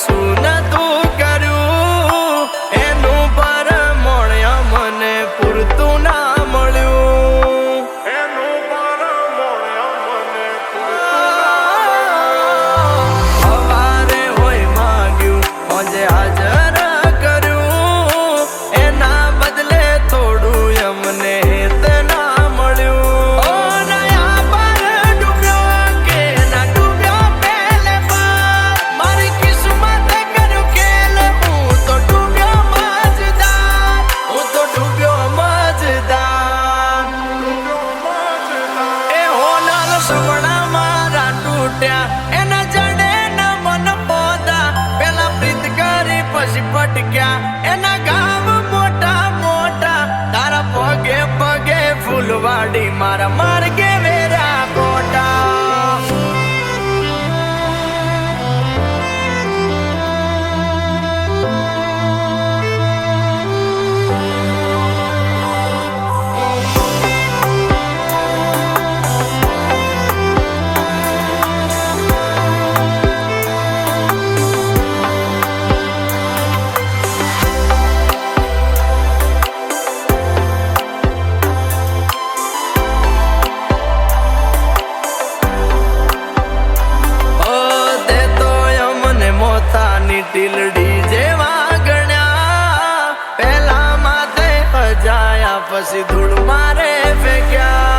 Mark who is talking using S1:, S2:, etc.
S1: શું નતું કર્યું એનું પરમોણ્ય મને પૂરતું ના મળ્યું. એનું પરમોણ્ય મને સવારે હોય માંગ્યું આજે હાજર કર્યું એના બદલે થોડું અમને ના મળ્યું. ઓ નયા પર ડૂબ્યો કે ના ડૂબ્યો પેલે પર મારી કિસ્મત કર્યું ખેલ હું તો ડૂબ્યો મજદાર. હું તો ડૂબ્યો મજદાર. એ હોનલ સવડા મારા તૂટ્યા એના જડે ના મન પોદા પેલા પ્રીત કરી પછી ભટક્યા એના ગામ મોટા મોટા તારા પગે પગે ફૂલવાડી મારા માર્ગે વેરા કોટા. મોતાની ટીલડી જેવા ગણ્યા પેલા માથે હજાયા પછી ધૂળ મારે ફેંક્યા.